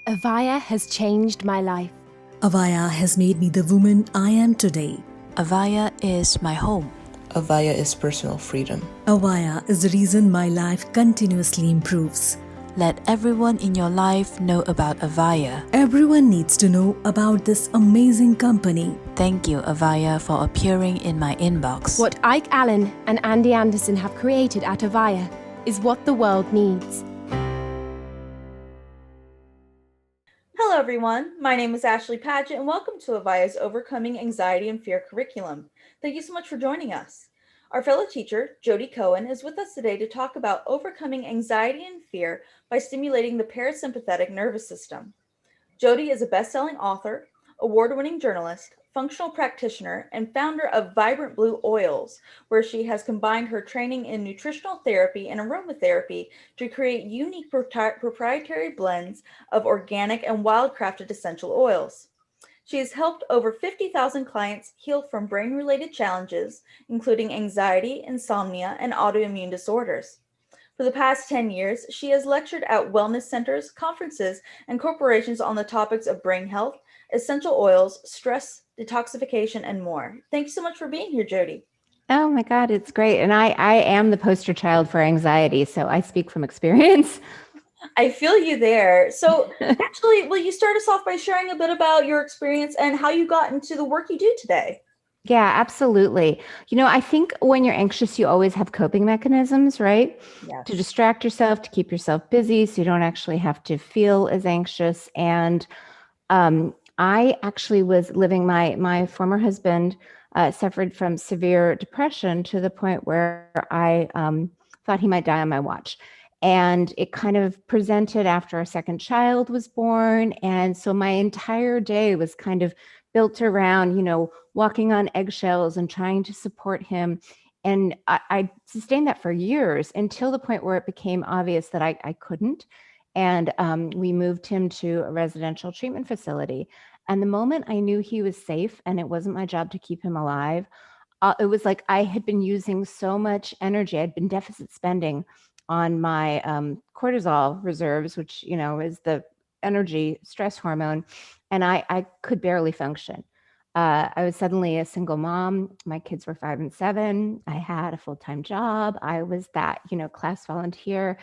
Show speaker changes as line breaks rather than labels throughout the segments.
AVAIYA has changed my life.
AVAIYA has made me the woman I am today.
AVAIYA is my home.
AVAIYA is personal freedom.
AVAIYA is the reason my life continuously improves.
Let everyone in your life know about AVAIYA.
Everyone needs to know about this amazing company.
Thank you, AVAIYA, for appearing in my inbox.
What Ike Allen and Andy Anderson have created at AVAIYA is what the world needs.
Hello everyone, my name is Ashley Paget and welcome to AVAIYA's Overcoming Anxiety and Fear curriculum. Thank you so much for joining us. Our fellow teacher, Jodi Cohen, is with us today to talk about overcoming anxiety and fear by stimulating the parasympathetic nervous system. Jodi is a best-selling author, award-winning journalist, functional practitioner, and founder of Vibrant Blue Oils, where she has combined her training in nutritional therapy and aromatherapy to create unique proprietary blends of organic and wildcrafted essential oils. She has helped over 50,000 clients heal from brain-related challenges, including anxiety, insomnia, and autoimmune disorders. For the past 10 years, she has lectured at wellness centers, conferences, and corporations on the topics of brain health, essential oils, stress, detoxification, and more. Thanks so much for being here, Jodi.
Oh my God, it's great. And I am the poster child for anxiety, so I speak from experience.
I feel you there. So actually, will you start us off by sharing a bit about your experience and how you got into the work you do today?
Yeah, absolutely. I think when you're anxious, you always have coping mechanisms, right?
Yes.
To distract yourself, to keep yourself busy so you don't actually have to feel as anxious. And I actually was living, my former husband suffered from severe depression to the point where I thought he might die on my watch. And it kind of presented after our second child was born. And so my entire day was kind of built around, walking on eggshells and trying to support him. And I sustained that for years until the point where it became obvious that I couldn't. And we moved him to a residential treatment facility. And the moment I knew he was safe and it wasn't my job to keep him alive, it was like I had been using so much energy. I'd been deficit spending on my cortisol reserves, which, is the energy stress hormone. And I could barely function. I was suddenly a single mom. My kids were 5 and 7. I had a full-time job. I was that, class volunteer.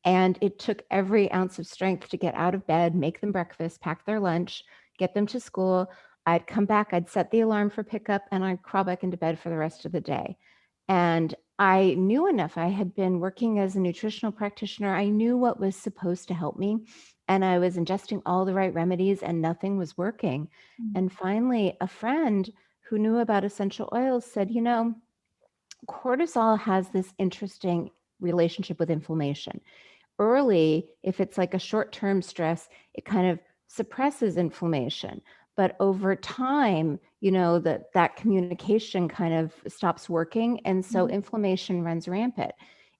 And it took every ounce of strength to get out of bed, make them breakfast, pack their lunch, get them to school. I'd come back, I'd set the alarm for pickup, and I'd crawl back into bed for the rest of the day. And I knew enough. I had been working as a nutritional practitioner. I knew what was supposed to help me. And I was ingesting all the right remedies and nothing was working.
Mm-hmm.
And finally, a friend who knew about essential oils said, cortisol has this interesting relationship with inflammation. Early, if it's like a short-term stress, it kind of suppresses inflammation. But over time, that communication kind of stops working. And so inflammation runs rampant.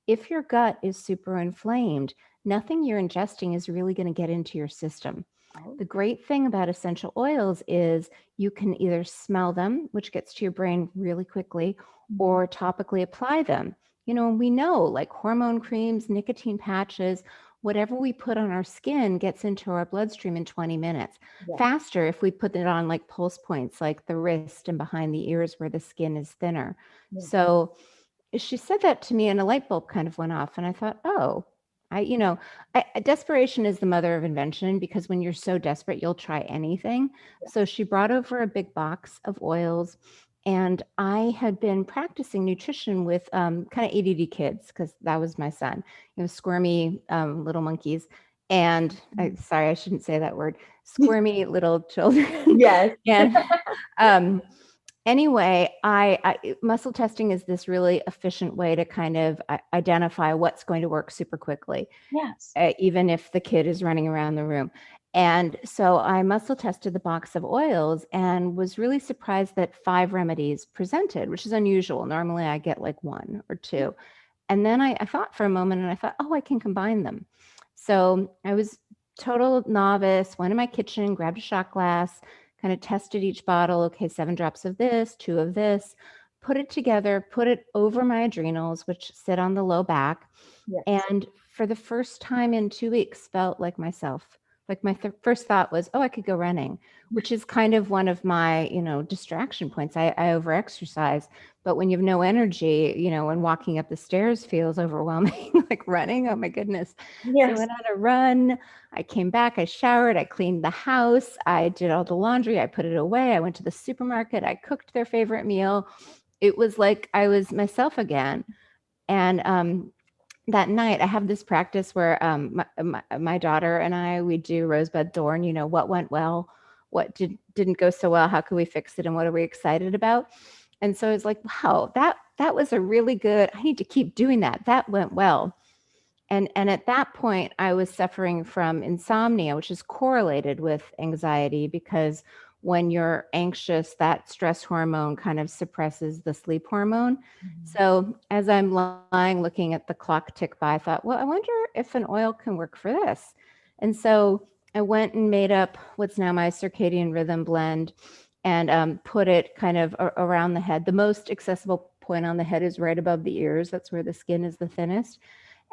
If your gut is super inflamed, nothing you're ingesting is really going to get into your system.
Oh.
The great thing about essential oils is you can either smell them, which gets to your brain really quickly, or topically apply them. We know like hormone creams, nicotine patches, whatever we put on our skin gets into our bloodstream in 20 minutes.
Yeah.
Faster if we put it on like pulse points, like the wrist and behind the ears where the skin is thinner.
Yeah.
So she said that to me and a light bulb kind of went off. And I thought, desperation is the mother of invention, because when you're so desperate, you'll try anything.
Yeah.
So she brought over a big box of oils. And I had been practicing nutrition with kind of ADD kids, because that was my son, squirmy little monkeys. And sorry, I shouldn't say that word, squirmy little children.
Yes.
And anyway, muscle testing is this really efficient way to kind of identify what's going to work super quickly.
Yes.
Even if the kid is running around the room. And so I muscle tested the box of oils and was really surprised that 5 remedies presented, which is unusual. Normally I get like 1 or 2. And then I thought for a moment and I thought, I can combine them. So I was total novice, went in my kitchen, grabbed a shot glass, kind of tested each bottle. Okay, 7 drops of this, 2 of this, put it together, put it over my adrenals, which sit on the low back.
Yes.
And for the first time in 2 weeks, felt like myself. Like my first thought was, oh, I could go running, which is kind of one of my, distraction points. I overexercise, but when you have no energy, when walking up the stairs feels overwhelming, like running, oh my goodness. So I
Yes.
went on a run. I came back, I showered, I cleaned the house, I did all the laundry, I put it away. I went to the supermarket, I cooked their favorite meal. It was like I was myself again. And that night, I have this practice where my daughter and I, we do rosebud thorn, what went well, what didn't go so well, how could we fix it, and what are we excited about? And so I was like, wow, that was a really good, I need to keep doing that. That went well. And at that point, I was suffering from insomnia, which is correlated with anxiety because when you're anxious, that stress hormone kind of suppresses the sleep hormone. So as I'm lying looking at the clock tick by, I thought, well, I wonder if an oil can work for this. And so I went and made up what's now my circadian rhythm blend and put it kind of around the head. The most accessible point on the head is right above the ears. That's where the skin is the thinnest.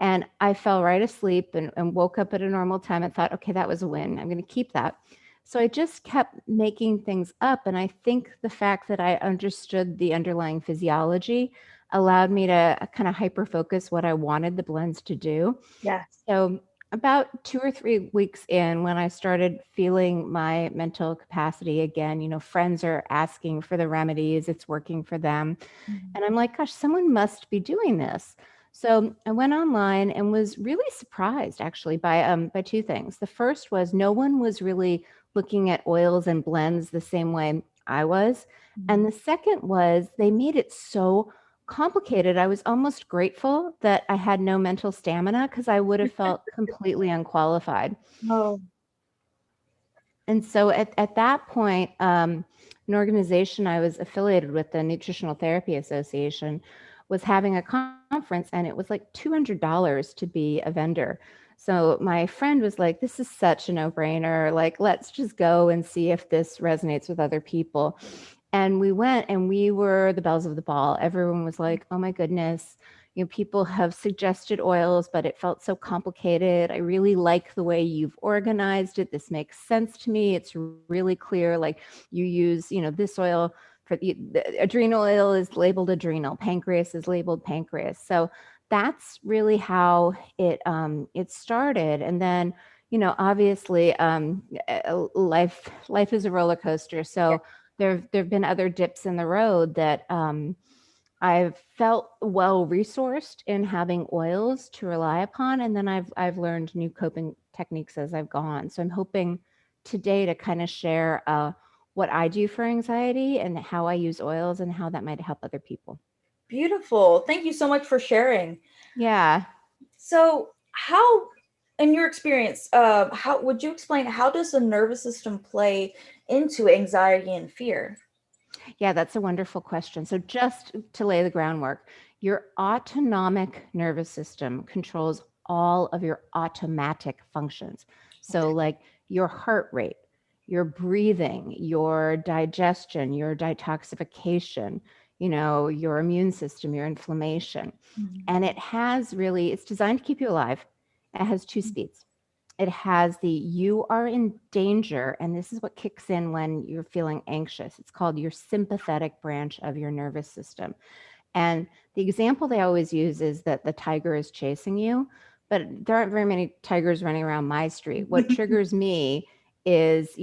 And I fell right asleep and woke up at a normal time and thought, okay, that was a win. I'm going to keep that. So I just kept making things up. And I think the fact that I understood the underlying physiology allowed me to kind of hyper focus what I wanted the blends to do.
Yes.
So about 2 or 3 weeks in, when I started feeling my mental capacity again, friends are asking for the remedies, it's working for them. And I'm like, gosh, someone must be doing this. So I went online and was really surprised actually by 2 things. The first was no one was really looking at oils and blends the same way I was. And the second was they made it so complicated. I was almost grateful that I had no mental stamina because I would have felt completely unqualified.
Oh,
And so at that point, an organization I was affiliated with, the Nutritional Therapy Association, was having a conference, and it was like $200 to be a vendor. So my friend was like, this is such a no-brainer. Like, let's just go and see if this resonates with other people. And we went and we were the bells of the ball. Everyone was like, oh my goodness, people have suggested oils, but it felt so complicated. I really like the way you've organized it. This makes sense to me. It's really clear. Like you use, this oil for the adrenal oil is labeled adrenal, pancreas is labeled pancreas. So that's really how it started. And then, obviously, life is a roller coaster. So there've been other dips in the road that I've felt well resourced in having oils to rely upon, and then I've learned new coping techniques as I've gone. So I'm hoping today to kind of share what I do for anxiety and how I use oils and how that might help other people.
beautiful. Thank you so much for sharing.
Yeah.
So how, in your experience, how would you explain how does the nervous system play into anxiety and fear?
Yeah, that's a wonderful question. So just to lay the groundwork, your autonomic nervous system controls all of your automatic functions. So like your heart rate, your breathing, your digestion, your detoxification, your immune system, your inflammation. And it's designed to keep you alive. It has 2 speeds. It has the you are in danger, and this is what kicks in when you're feeling anxious. It's called your sympathetic branch of your nervous system. And the example they always use is that the tiger is chasing you, but there aren't very many tigers running around my street. What triggers me is,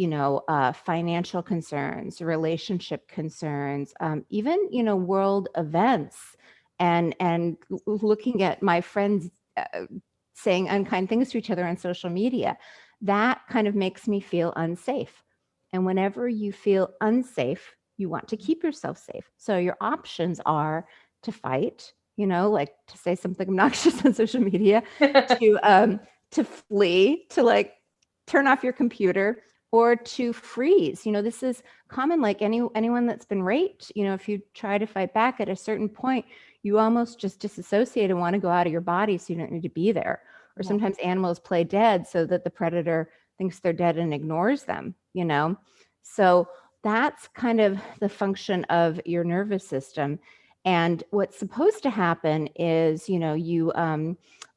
financial concerns, relationship concerns, even, world events, and looking at my friends saying unkind things to each other on social media. That kind of makes me feel unsafe. And whenever you feel unsafe, you want to keep yourself safe. So your options are to fight, like to say something obnoxious on social media, to flee, to like turn off your computer, or to freeze. This is common, like anyone that's been raped, if you try to fight back at a certain point, you almost just disassociate and want to go out of your body so you don't need to be there. Or sometimes animals play dead so that the predator thinks they're dead and ignores them, So that's kind of the function of your nervous system. And what's supposed to happen is,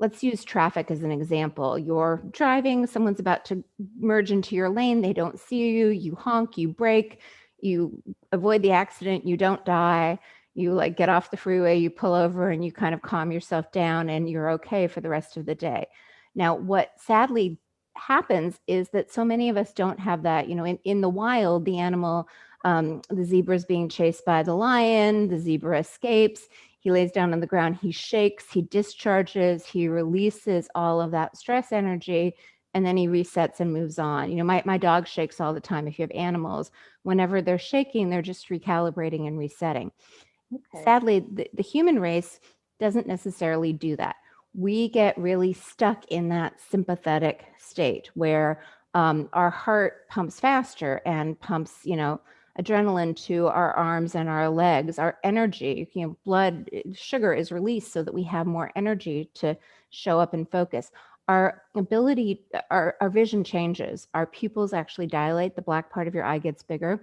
let's use traffic as an example. You're driving, someone's about to merge into your lane, they don't see you, you honk, you brake, you avoid the accident, you don't die, you like get off the freeway, you pull over and you kind of calm yourself down and you're okay for the rest of the day. Now, what sadly happens is that so many of us don't have that. In the wild, the animal, the zebra is being chased by the lion, the zebra escapes, he lays down on the ground, he shakes, he discharges, he releases all of that stress energy, and then he resets and moves on. My dog shakes all the time. If you have animals, whenever they're shaking, they're just recalibrating and resetting.
Okay.
Sadly, the human race doesn't necessarily do that. We get really stuck in that sympathetic state where our heart pumps faster and pumps, adrenaline to our arms and our legs. Our energy, blood sugar is released so that we have more energy to show up and focus. Our ability, our vision changes. Our pupils actually dilate. The black part of your eye gets bigger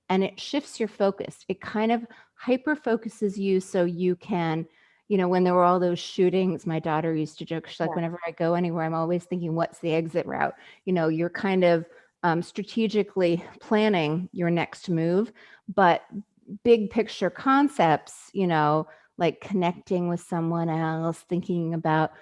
and it shifts your focus. It kind of hyper focuses you so you can, when there were all those shootings, my daughter used to joke, she's like, whenever I go anywhere, I'm always thinking, what's the exit route? You're kind of strategically planning your next move, but big picture concepts, like connecting with someone else, thinking about,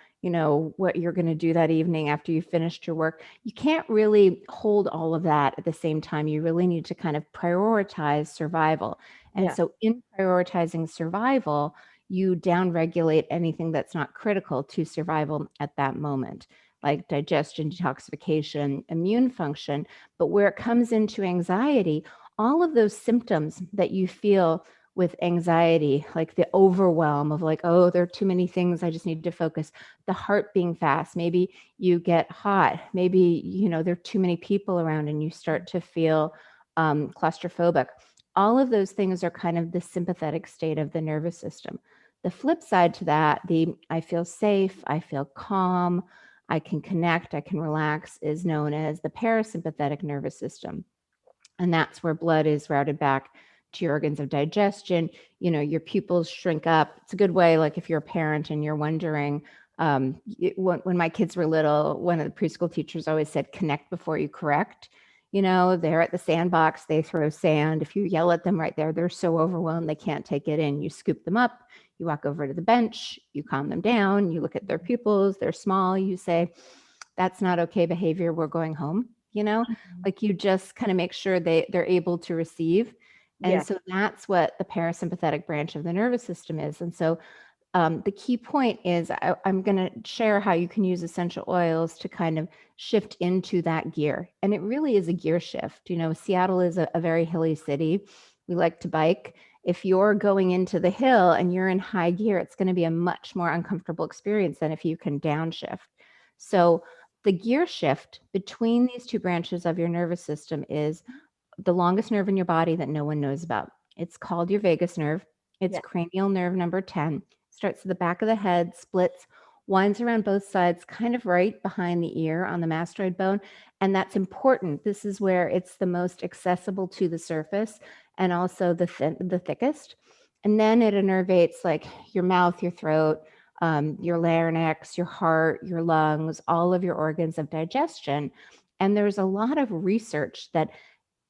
what you're going to do that evening after you finished your work. You can't really hold all of that at the same time. You really need to kind of prioritize survival. And so in prioritizing survival, you downregulate anything that's not critical to survival at that moment, like digestion, detoxification, immune function. But where it comes into anxiety, all of those symptoms that you feel with anxiety, like the overwhelm of like, oh, there are too many things, I just need to focus, the heart being fast, maybe you get hot, maybe, there are too many people around and you start to feel claustrophobic. All of those things are kind of the sympathetic state of the nervous system. The flip side to that, I feel safe, I feel calm, I can connect, I can relax, is known as the parasympathetic nervous system. And that's where blood is routed back to your organs of digestion. Your pupils shrink up. It's a good way, like if you're a parent and you're wondering, when my kids were little, one of the preschool teachers always said, connect before you correct. They're at the sandbox, they throw sand. If you yell at them right there, they're so overwhelmed, they can't take it in. You scoop them up, you walk over to the bench, you calm them down, you look at their pupils, they're small, you say, that's not okay behavior, we're going home. Like you just kind of make sure they're able to receive. And so that's what the parasympathetic branch of the nervous system is. And so the key point is I'm going to share how you can use essential oils to kind of shift into that gear. And it really is a gear shift. Seattle is a very hilly city. We like to bike. If you're going into the hill and you're in high gear, it's going to be a much more uncomfortable experience than if you can downshift. So the gear shift between these two branches of your nervous system is the longest nerve in your body that no one knows about. It's called your vagus nerve. It's cranial nerve number 10. Starts at the back of the head, splits, winds around both sides, kind of right behind the ear on the mastoid bone. And that's important. This is where it's the most accessible to the surface and also the thickest. And then it innervates like your mouth, your throat, your larynx, your heart, your lungs, all of your organs of digestion. And there's a lot of research that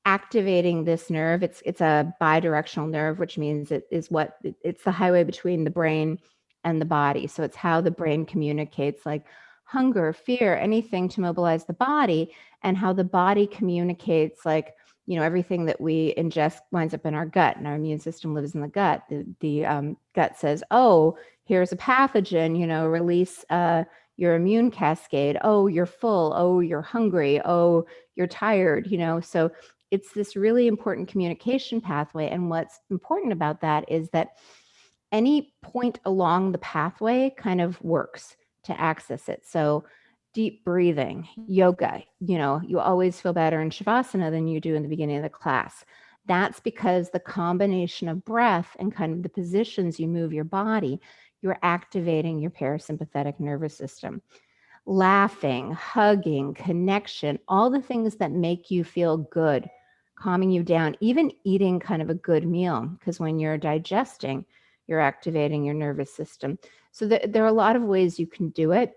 activating this nerve, it's a bidirectional nerve, which means it's the highway between the brain and the body. So it's how the brain communicates like hunger, fear, anything to mobilize the body, and how the body communicates like, everything that we ingest winds up in our gut, and our immune system lives in the gut. The gut says, oh, here's a pathogen, release your immune cascade. Oh, you're full. Oh, you're hungry. Oh, you're tired, so it's this really important communication pathway. And what's important about that is that any point along the pathway kind of works to access it. So deep breathing, yoga, you always feel better in Shavasana than you do in the beginning of the class. That's because the combination of breath and kind of the positions you move your body, you're activating your parasympathetic nervous system. Laughing, hugging, connection, all the things that make you feel good, calming you down, even eating kind of a good meal. Because when you're digesting, you're activating your nervous system. So there are a lot of ways you can do it.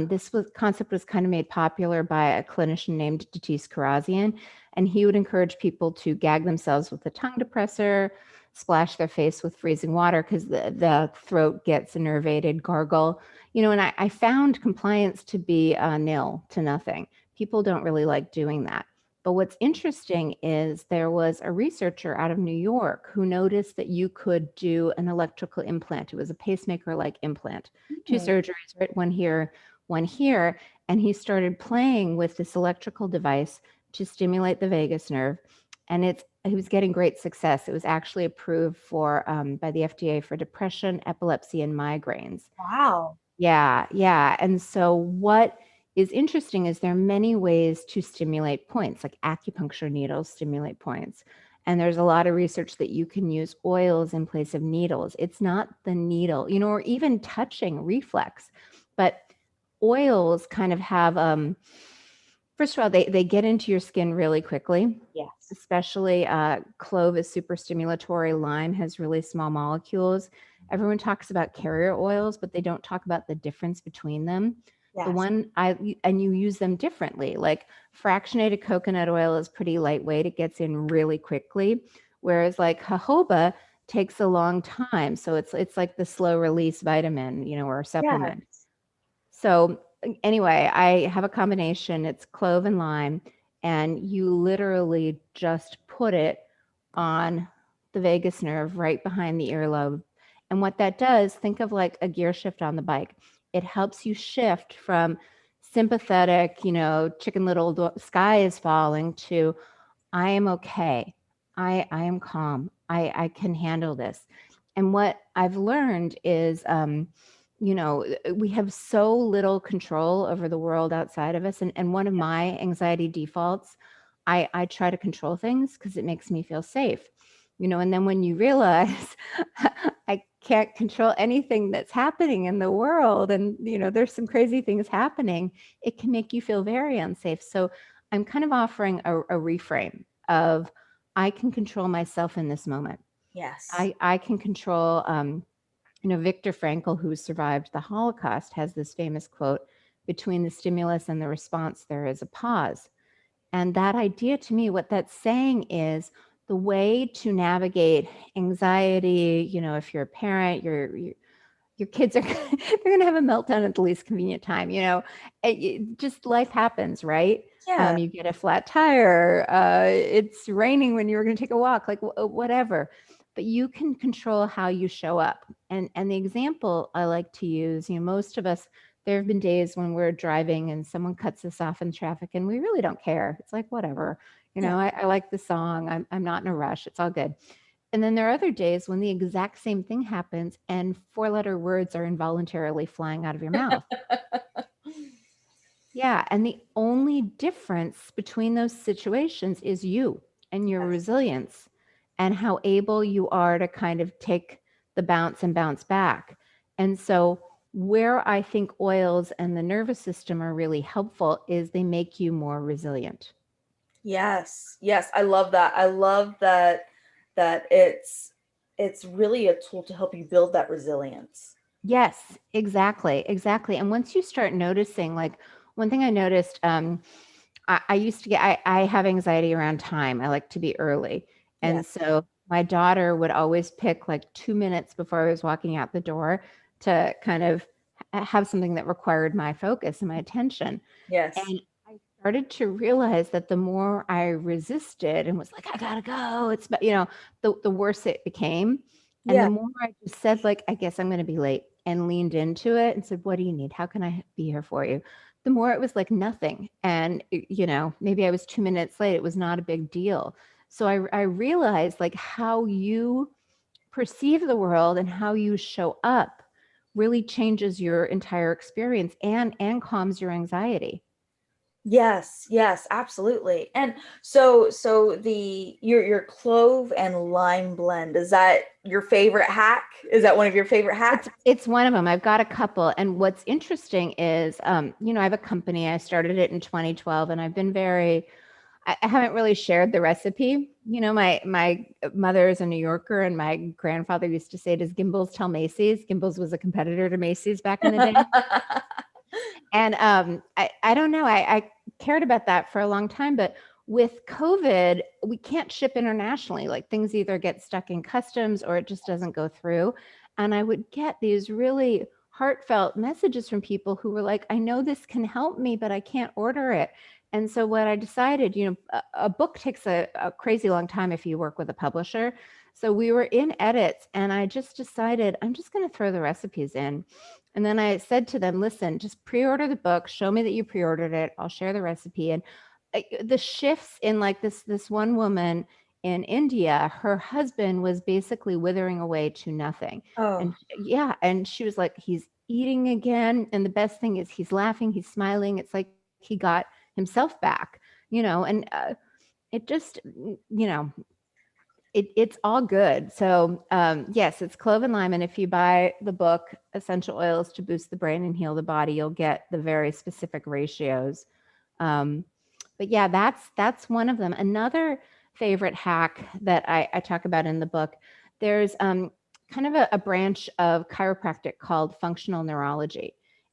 This concept was kind of made popular by a clinician named Datis Karazian, and he would encourage people to gag themselves with a tongue depressor, splash their face with freezing water because the throat gets innervated, gargle, and I found compliance to be nil to nothing. People don't really like doing that. But what's interesting is there was a researcher out of New York who noticed that you could do an electrical implant. It was a pacemaker-like implant, 2 surgeries, right? One here, one here. And he started playing with this electrical device to stimulate the vagus nerve. And he was getting great success. It was actually approved for by the FDA for depression, epilepsy, and migraines.
Wow.
Yeah. And so what is interesting is there are many ways to stimulate points, like acupuncture needles stimulate points. And there's a lot of research that you can use oils in place of needles. It's not the needle, or even touching reflex, but oils kind of have, first of all, they get into your skin really quickly.
Yes.
Especially clove is super stimulatory. Lime has really small molecules. Everyone talks about carrier oils, but they don't talk about the difference between them.
Yes.
The one and you use them differently. Like fractionated coconut oil is pretty lightweight. It gets in really quickly. Whereas like jojoba takes a long time. So it's like the slow release vitamin, or supplement.
Yes.
So anyway, I have a combination. It's clove and lime, and you literally just put it on the vagus nerve right behind the earlobe. And what that does, think of like a gear shift on the bike. It helps you shift from sympathetic, chicken little, the sky is falling, to I am okay. I am calm. I can handle this. And what I've learned is, we have so little control over the world outside of us. And one of my anxiety defaults, I try to control things because it makes me feel safe. And then when you realize I can't control anything that's happening in the world, and, there's some crazy things happening, it can make you feel very unsafe. So I'm kind of offering a reframe of I can control myself in this moment.
Yes.
I can control, Viktor Frankl, who survived the Holocaust, has this famous quote, between the stimulus and the response, there is a pause. And that idea, to me, what that's saying is, the way to navigate anxiety, if you're a parent, your kids are they're going to have a meltdown at the least convenient time. Just life happens, right?
Yeah.
You get a flat tire. It's raining when you were going to take a walk, like whatever. But you can control how you show up. And the example I like to use, most of us, there have been days when we're driving and someone cuts us off in traffic and we really don't care. It's like, whatever. I like the song. I'm not in a rush. It's all good. And then there are other days when the exact same thing happens and 4-letter words are involuntarily flying out of your mouth. Yeah. And the only difference between those situations is you and your resilience and how able you are to kind of take the bounce and bounce back. And so where I think oils and the nervous system are really helpful is they make you more resilient.
Yes. I love that. I love that it's really a tool to help you build that resilience.
Yes, exactly. And once you start noticing, like one thing I noticed, I used to get, I have anxiety around time. I like to be early. And so my daughter would always pick like 2 minutes before I was walking out the door to kind of have something that required my focus and my attention.
Yes.
And I started to realize that the more I resisted and was like, I gotta go, it's, the worse it became. And the more I just said, like, I guess I'm going to be late, and leaned into it and said, what do you need? How can I be here for you? The more it was like nothing. And, maybe I was 2 minutes late. It was not a big deal. So I realized like how you perceive the world and how you show up really changes your entire experience and calms your anxiety.
Yes, absolutely. And so your clove and lime blend, is that your favorite hack? Is that one of your favorite hacks?
It's one of them. I've got a couple. And what's interesting is, I have a company. I started it in 2012, and I've been very I haven't really shared the recipe. You know, my mother is a New Yorker, and my grandfather used to say, "Does Gimbels tell Macy's?" Gimbels was a competitor to Macy's back in the day. And I don't know. I cared about that for a long time, but with COVID, we can't ship internationally. Like things either get stuck in customs or it just doesn't go through. And I would get these really heartfelt messages from people who were like, I know this can help me, but I can't order it. And so what I decided, a book takes a crazy long time if you work with a publisher. So we were in edits and I just decided I'm just going to throw the recipes in. And then I said to them, listen, just pre-order the book, show me that you pre-ordered it. I'll share the recipe. And the shifts in like this one woman in India, her husband was basically withering away to nothing.
Oh.
And yeah. And she was like, he's eating again. And the best thing is he's laughing, he's smiling. It's like he got himself back, and it just, it's all good. So yes, it's clove and lime. And if you buy the book, Essential Oils to Boost the Brain and Heal the Body, you'll get the very specific ratios. But yeah, that's one of them. Another favorite hack that I talk about in the book, there's kind of a branch of chiropractic called functional neurology.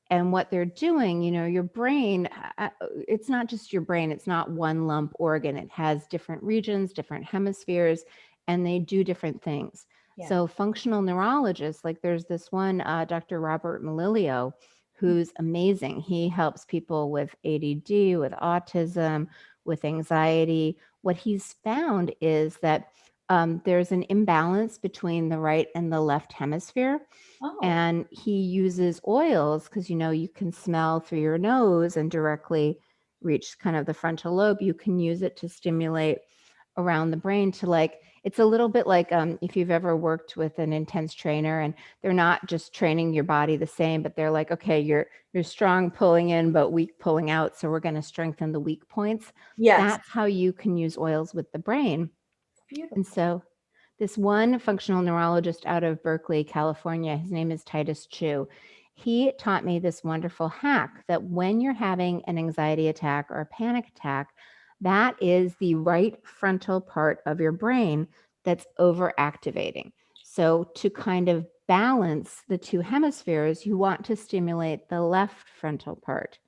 And what they're doing, your brain, it's not just your brain. It's not one lump organ. It has different regions, different hemispheres, and they do different things.
Yeah.
So functional neurologists, like there's this one, Dr. Robert Malilio, who's amazing. He helps people with ADD, with autism, with anxiety. What he's found is that there's an imbalance between the right and the left hemisphere.
Oh.
And he uses oils because, you can smell through your nose and directly reach kind of the frontal lobe. You can use it to stimulate around the brain to it's a little bit like if you've ever worked with an intense trainer and they're not just training your body the same, but they're like, okay, you're strong pulling in, but weak pulling out. So we're going to strengthen the weak points.
Yes.
That's how you can use oils with the brain.
Beautiful.
And so this one functional neurologist out of Berkeley, California, his name is Titus Chu. He taught me this wonderful hack that when you're having an anxiety attack or a panic attack, that is the right frontal part of your brain that's overactivating. So to kind of balance the two hemispheres, you want to stimulate the left frontal part.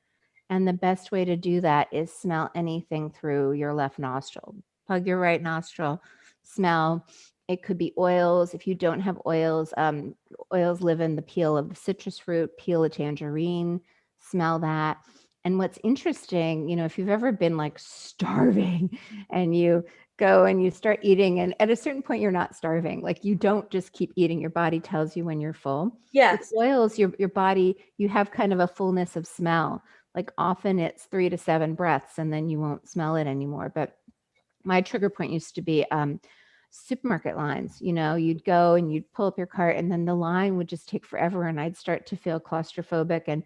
And the best way to do that is smell anything through your left nostril. Plug your right nostril, smell. It could be oils. If you don't have oils, oils live in the peel of the citrus fruit, peel a tangerine, smell that. And what's interesting, if you've ever been like starving and you go and you start eating, and at a certain point, you're not starving. Like you don't just keep eating. Your body tells you when you're full.
Yes.
With oils, your body, you have kind of a fullness of smell. Like often it's 3 to 7 breaths and then you won't smell it anymore. But my trigger point used to be supermarket lines. You'd go and you'd pull up your cart and then the line would just take forever and I'd start to feel claustrophobic and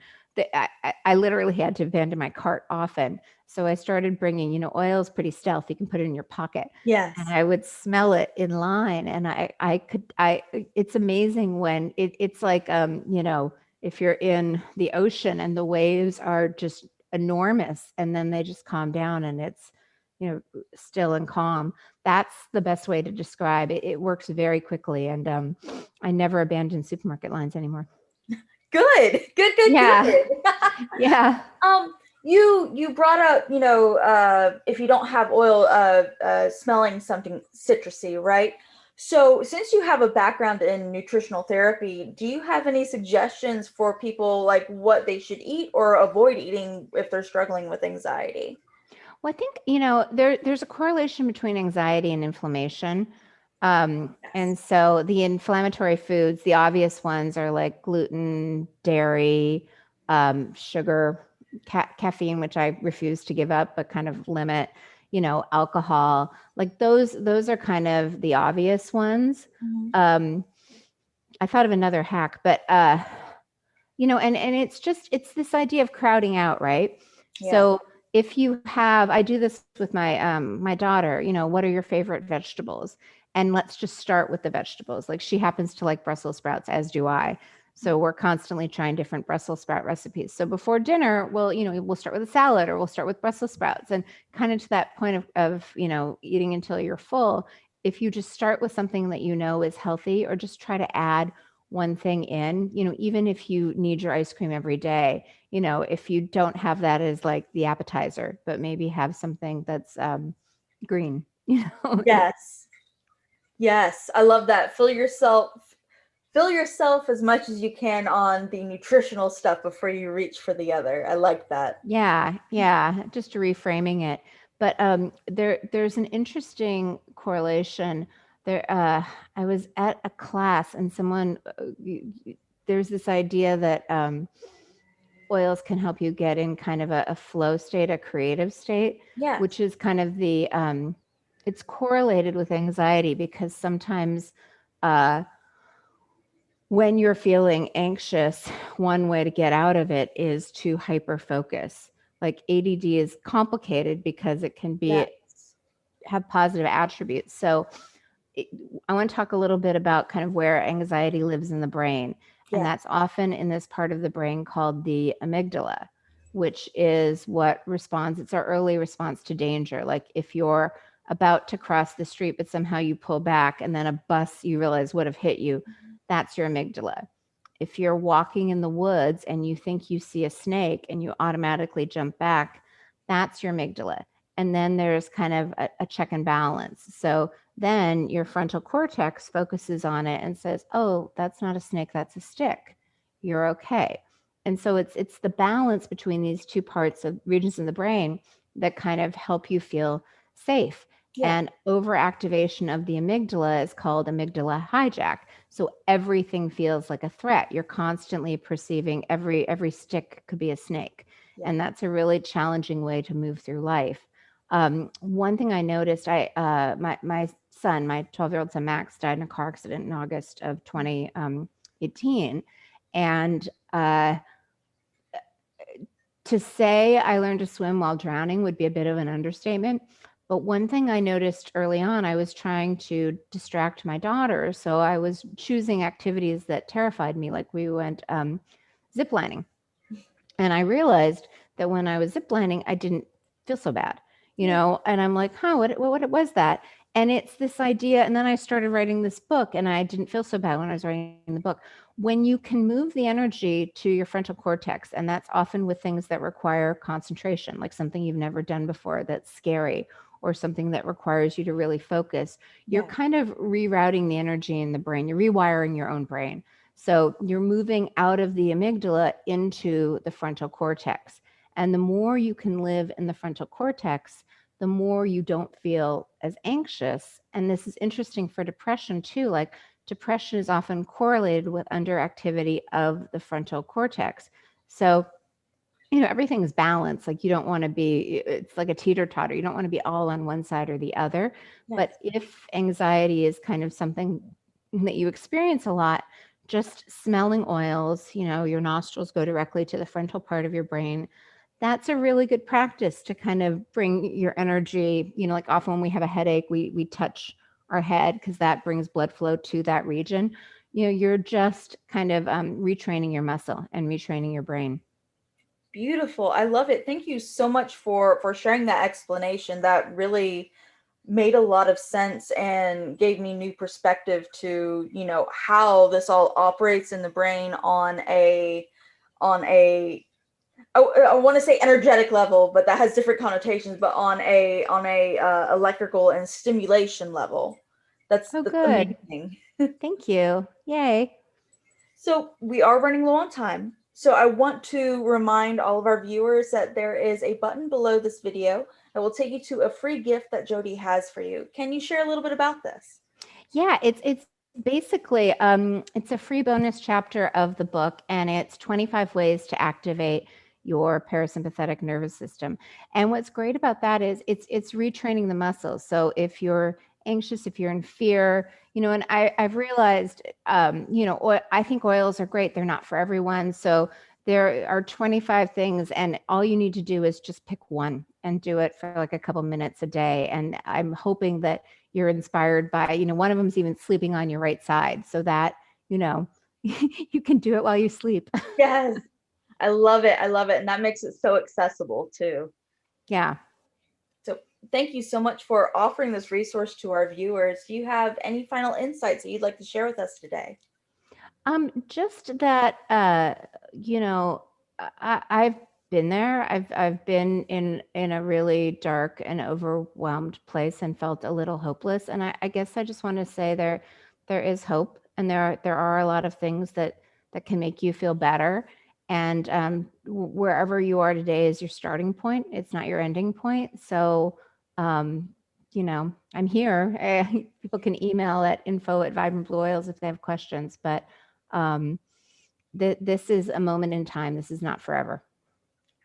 I literally had to abandon my cart often. So I started bringing, oil's pretty stealth. You can put it in your pocket.
Yes.
And I would smell it in line and it's amazing when it's like, if you're in the ocean and the waves are just enormous and then they just calm down and it's, still and calm. That's the best way to describe it. It works very quickly. And I never abandon supermarket lines anymore.
Good.
Yeah.
Good.
Yeah.
You brought up, if you don't have oil, smelling something citrusy, right? So since you have a background in nutritional therapy, do you have any suggestions for people like what they should eat or avoid eating if they're struggling with anxiety?
Well, I think, there's a correlation between anxiety and inflammation. And so the inflammatory foods, the obvious ones are like gluten, dairy, sugar, caffeine, which I refuse to give up, but kind of limit, alcohol, like those are kind of the obvious ones.
Mm-hmm.
I thought of another hack, but, and it's this idea of crowding out, right?
Yeah.
So if you have, I do this with my, my daughter, what are your favorite vegetables? And let's just start with the vegetables. Like she happens to like Brussels sprouts, as do I. So we're constantly trying different Brussels sprout recipes. So before dinner, we'll start with a salad, or we'll start with Brussels sprouts, and kind of to that point of eating until you're full. If you just start with something that is healthy, or just try to add one thing in, even if you need your ice cream every day, if you don't have that as like the appetizer, but maybe have something that's green,
Yes. Yes. I love that. Fill yourself as much as you can on the nutritional stuff before you reach for the other. I like that.
Yeah, just reframing it. But there's an interesting correlation. I was at a class, and there's this idea that oils can help you get in kind of a flow state, a creative state,
Yeah.
which is kind of it's correlated with anxiety, because sometimes when you're feeling anxious, one way to get out of it is to hyper focus. Like ADD is complicated because it can have positive attributes. So I want to talk a little bit about kind of where anxiety lives in the brain. And that's often in this part of the brain called the amygdala, which is it's our early response to danger. Like if you're about to cross the street, but somehow you pull back, and then a bus you realize would have hit you, that's your amygdala. If you're walking in the woods and you think you see a snake and you automatically jump back, that's your amygdala. And then there's kind of a check and balance. So then your frontal cortex focuses on it and says, oh, that's not a snake, that's a stick. You're okay. And so it's the balance between these two parts of regions in the brain that kind of help you feel safe. And overactivation of the amygdala is called amygdala hijack. So everything feels like a threat. You're constantly perceiving every stick could be a snake. And that's a really challenging way to move through life. One thing I noticed, my son, my 12-year-old son, Max, died in a car accident in August of 2018. And to say I learned to swim while drowning would be a bit of an understatement. But one thing I noticed early on, I was trying to distract my daughter. So I was choosing activities that terrified me. Like we went ziplining. And I realized that when I was ziplining, I didn't feel so bad, and I'm like, what was that? And it's this idea. And then I started writing this book, and I didn't feel so bad when I was writing the book. When you can move the energy to your frontal cortex, and that's often with things that require concentration, like something you've never done before that's scary, or something that requires you to really focus, you're kind of rerouting the energy in the brain. You're rewiring your own brain. So you're moving out of the amygdala into the frontal cortex. And the more you can live in the frontal cortex, the more you don't feel as anxious. And this is interesting for depression too. Like depression is often correlated with underactivity of the frontal cortex. So everything is balanced. Like you don't want to it's like a teeter-totter. You don't want to be all on one side or the other. But if anxiety is kind of something that you experience a lot, just smelling oils, your nostrils go directly to the frontal part of your brain. That's a really good practice to kind of bring your energy, like often when we have a headache, we touch our head because that brings blood flow to that region. You're just kind of retraining your muscle and retraining your brain.
Beautiful. I love it. Thank you so much for sharing that explanation. That really made a lot of sense and gave me new perspective to, how this all operates in the brain on a I want to say energetic level, but that has different connotations, but on a electrical and stimulation level. That's
good.
amazing.
Thank you. Yay.
So we are running low on time. So I want to remind all of our viewers that there is a button below this video that will take you to a free gift that Jodi has for you. Can you share a little bit about this?
Yeah, it's basically it's a free bonus chapter of the book, and it's 25 ways to activate your parasympathetic nervous system. And what's great about that is it's retraining the muscles. So if you're anxious, if you're in fear, and I've realized, I think oils are great. They're not for everyone. So there are 25 things, and all you need to do is just pick one and do it for like a couple minutes a day. And I'm hoping that you're inspired by, one of them is even sleeping on your right side, so that, you can do it while you sleep.
Yes, I love it. I love it. And that makes it so accessible too.
Yeah.
So thank you so much for offering this resource to our viewers. Do you have any final insights that you'd like to share with us today?
Just that, you know, I've been there. I've been in a really dark and overwhelmed place and felt a little hopeless. And I guess I just want to say there is hope, and there are a lot of things that can make you feel better. And wherever you are today is your starting point. It's not your ending point. So, you know, I'm here. People can email at info@vibrantblueoils if they have questions, but this is a moment in time. This is not forever.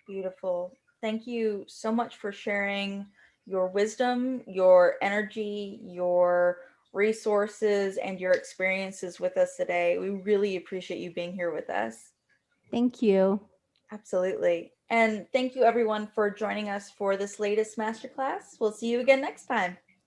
Beautiful. Thank you so much for sharing your wisdom, your energy, your resources, and your experiences with us today. We really appreciate you being here with us.
Thank you.
Absolutely. And thank you everyone for joining us for this latest masterclass. We'll see you again next time.